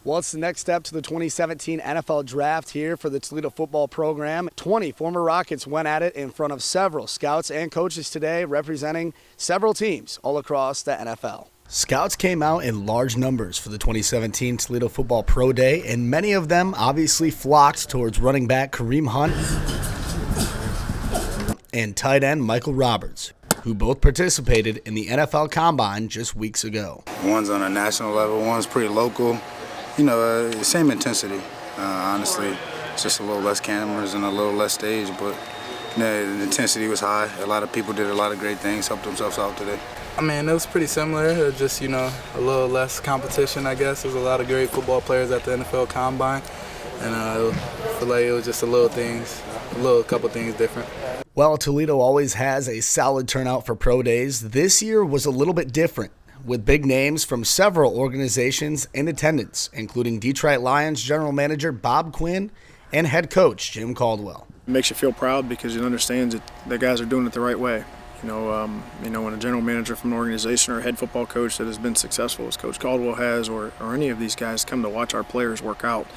Well, it's the next step to the 2017 NFL Draft here for the Toledo football program. 20 former Rockets went at it in front of several scouts and coaches today, representing several teams all across the NFL. Scouts came out in large numbers for the 2017 Toledo Football Pro Day, and many of them obviously flocked towards running back Kareem Hunt and tight end Michael Roberts, who both participated in the NFL Combine just weeks ago. One's on a national level, one's pretty local. Same intensity, honestly. It's just a little less cameras and a little less stage, but the intensity was high. A lot of people did a lot of great things, helped themselves out today. I mean, it was pretty similar. It was just, a little less competition, I guess. There's a lot of great football players at the NFL Combine, and I feel like it was just a couple things different. Well, Toledo always has a solid turnout for pro days. This year was a little bit different, with big names from several organizations in attendance, including Detroit Lions general manager Bob Quinn and head coach Jim Caldwell. It makes you feel proud because you understand that the guys are doing it the right way. When a general manager from an organization or a head football coach that has been successful, as Coach Caldwell has, or any of these guys come to watch our players work out,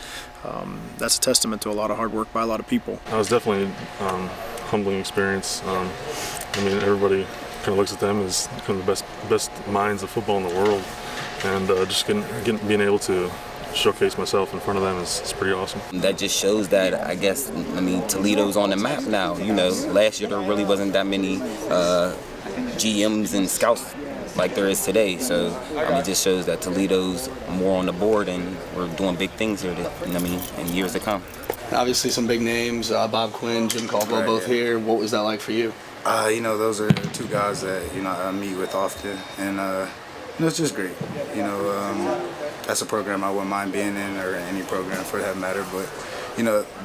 that's a testament to a lot of hard work by a lot of people. It was definitely a humbling experience. Everybody kind of looks at them as kind of the best minds of football in the world, and just being able to showcase myself in front of them is pretty awesome. That just shows that, Toledo's on the map now. Last year there really wasn't that many GMs and scouts like there is today. So, it just shows that Toledo's more on the board and we're doing big things here, in years to come. Obviously some big names, Bob Quinn, Jim Caldwell, both here. What was that like for you? Those are two guys that, I meet with often, and it's just great. That's a program I wouldn't mind being in, or any program for that matter, but,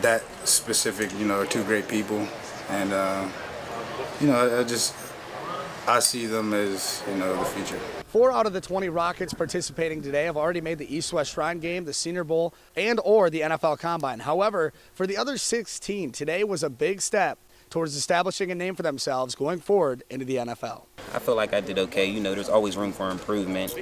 that specific, are two great people, and, I see them as, the future. 4 out of the 20 Rockets participating today have already made the East-West Shrine Game, the Senior Bowl, and/or the NFL Combine. However, for the other 16, today was a big step towards establishing a name for themselves going forward into the NFL. I feel like I did okay. There's always room for improvement.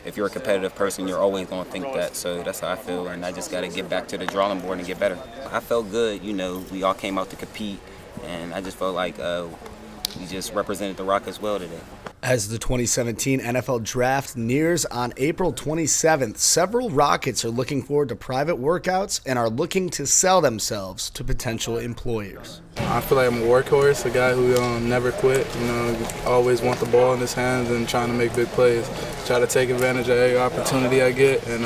If you're a competitive person, you're always going to think that. So that's how I feel, and I just got to get back to the drawing board and get better. I felt good. We all came out to compete, and I just felt like we just represented the Rockets well today. As the 2017 NFL Draft nears on April 27th, several Rockets are looking forward to private workouts and are looking to sell themselves to potential employers. I feel like I'm a workhorse, a guy who never quit, always want the ball in his hands and trying to make big plays. Try to take advantage of every opportunity I get, and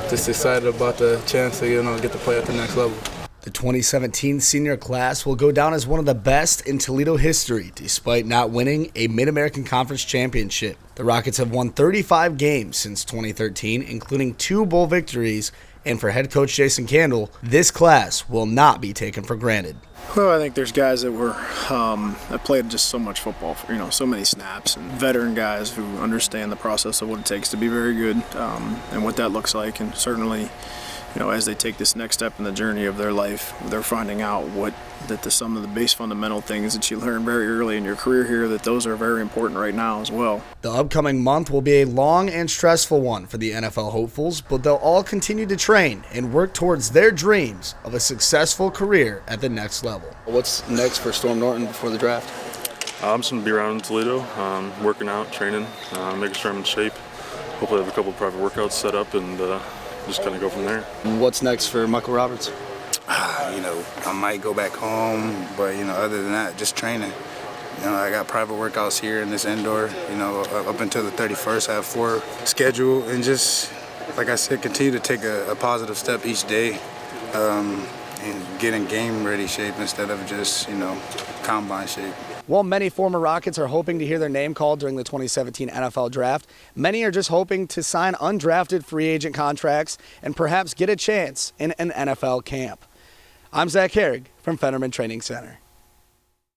just excited about the chance to get to play at the next level. The 2017 senior class will go down as one of the best in Toledo history, despite not winning a Mid-American Conference championship. The Rockets have won 35 games since 2013, including 2 bowl victories, and for head coach Jason Candle, this class will not be taken for granted. Well, I think there's guys that that played just so much football, so many snaps, and veteran guys who understand the process of what it takes to be very good, and what that looks like, and certainly, as they take this next step in the journey of their life, they're finding out some of the base fundamental things that you learn very early in your career here, that those are very important right now as well. The upcoming month will be a long and stressful one for the NFL hopefuls, but they'll all continue to train and work towards their dreams of a successful career at the next level. What's next for Storm Norton before the draft? I'm just going to be around Toledo, working out, training, making sure I'm in shape. Hopefully I have a couple of private workouts set up, and just kind of go from there. What's next for Michael Roberts? I might go back home, but, other than that, just training. I got private workouts here in this indoor, up until the 31st. I have 4 scheduled, and just, like I said, continue to take a positive step each day, and get in game-ready shape instead of just, combine shape. While many former Rockets are hoping to hear their name called during the 2017 NFL Draft, many are just hoping to sign undrafted free agent contracts and perhaps get a chance in an NFL camp. I'm Zach Herrig from Fennerman Training Center.